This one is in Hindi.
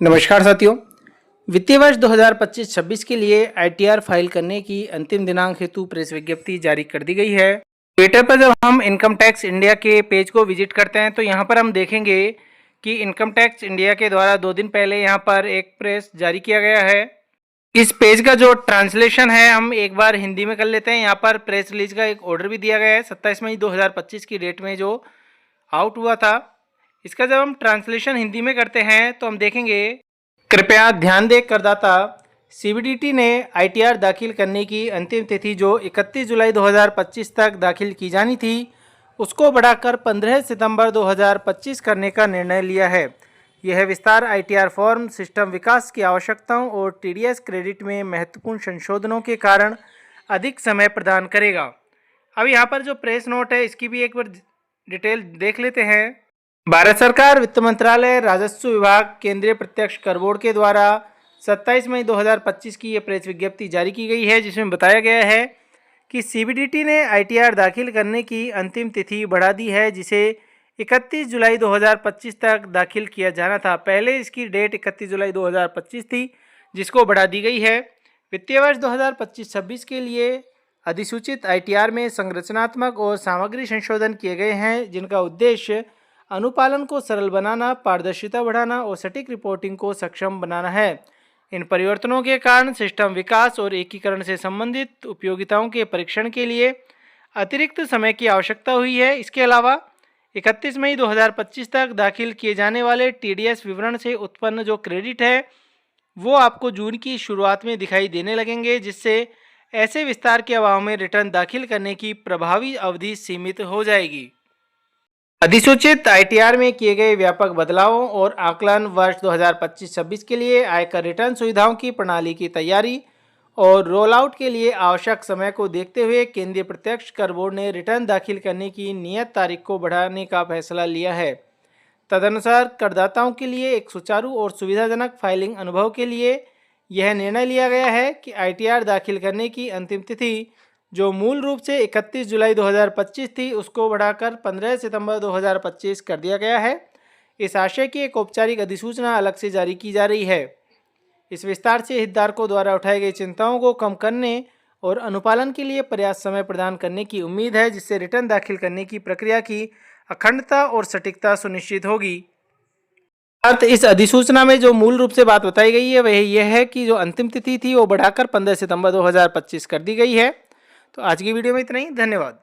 नमस्कार साथियों, वित्तीय वर्ष 2025-26 के लिए आईटीआर फाइल करने की अंतिम दिनांक हेतु प्रेस विज्ञप्ति जारी कर दी गई है। ट्विटर पर जब हम इनकम टैक्स इंडिया के पेज को विजिट करते हैं तो यहाँ पर हम देखेंगे कि इनकम टैक्स इंडिया के द्वारा 2 दिन पहले यहाँ पर एक प्रेस जारी किया गया है। इस पेज का जो ट्रांसलेशन है हम एक बार हिंदी में कर लेते हैं। यहाँ पर प्रेस रिलीज का एक ऑर्डर भी दिया गया है 27 मई 2025 की डेट में जो आउट हुआ था। इसका जब हम ट्रांसलेशन हिंदी में करते हैं तो हम देखेंगे, कृपया ध्यान दें करदाता, सीबीडीटी ने आईटीआर दाखिल करने की अंतिम तिथि जो 31 जुलाई 2025 तक दाखिल की जानी थी उसको बढ़ाकर 15 सितंबर 2025 करने का निर्णय लिया है। यह विस्तार आईटीआर फॉर्म सिस्टम विकास की आवश्यकताओं और टीडीएस क्रेडिट में महत्वपूर्ण संशोधनों के कारण अधिक समय प्रदान करेगा। अब यहाँ पर जो प्रेस नोट है इसकी भी एक बार डिटेल देख लेते हैं। भारत सरकार वित्त मंत्रालय, राजस्व विभाग, केंद्रीय प्रत्यक्ष कर बोर्ड के द्वारा 27 मई 2025 की ये प्रेस विज्ञप्ति जारी की गई है, जिसमें बताया गया है कि सीबीडीटी ने आईटीआर दाखिल करने की अंतिम तिथि बढ़ा दी है, जिसे 31 जुलाई 2025 तक दाखिल किया जाना था। पहले इसकी डेट 31 जुलाई 2025 थी, जिसको बढ़ा दी गई है। वित्तीय वर्ष 2025-26 के लिए अधिसूचित आईटीआर में संरचनात्मक और सामग्री संशोधन किए गए हैं, जिनका उद्देश्य अनुपालन को सरल बनाना, पारदर्शिता बढ़ाना और सटीक रिपोर्टिंग को सक्षम बनाना है। इन परिवर्तनों के कारण सिस्टम विकास और एकीकरण से संबंधित उपयोगिताओं के परीक्षण के लिए अतिरिक्त समय की आवश्यकता हुई है। इसके अलावा 31 मई 2025 तक दाखिल किए जाने वाले टीडीएस विवरण से उत्पन्न जो क्रेडिट है वो आपको जून की शुरुआत में दिखाई देने लगेंगे, जिससे ऐसे विस्तार के अभाव में रिटर्न दाखिल करने की प्रभावी अवधि सीमित हो जाएगी। अधिसूचित आईटीआर में किए गए व्यापक बदलावों और आकलन वर्ष 2025-26 के लिए आयकर रिटर्न सुविधाओं की प्रणाली की तैयारी और रोल आउट के लिए आवश्यक समय को देखते हुए केंद्रीय प्रत्यक्ष कर बोर्ड ने रिटर्न दाखिल करने की नियत तारीख को बढ़ाने का फैसला लिया है। तदनुसार करदाताओं के लिए एक सुचारू और सुविधाजनक फाइलिंग अनुभव के लिए यह निर्णय लिया गया है कि आईटीआर दाखिल करने की अंतिम तिथि जो मूल रूप से 31 जुलाई 2025 थी उसको बढ़ाकर 15 सितंबर 2025 कर दिया गया है। इस आशय की एक औपचारिक अधिसूचना अलग से जारी की जा रही है। इस विस्तार से हितधारकों द्वारा उठाई गई चिंताओं को कम करने और अनुपालन के लिए पर्याप्त समय प्रदान करने की उम्मीद है, जिससे रिटर्न दाखिल करने की प्रक्रिया की अखंडता और सटीकता सुनिश्चित होगी। इस अधिसूचना में जो मूल रूप से बात बताई गई है वह यह है कि जो अंतिम तिथि थी वो बढ़ाकर 15 सितंबर 2025 कर दी गई है। तो आज की वीडियो में इतना ही। धन्यवाद।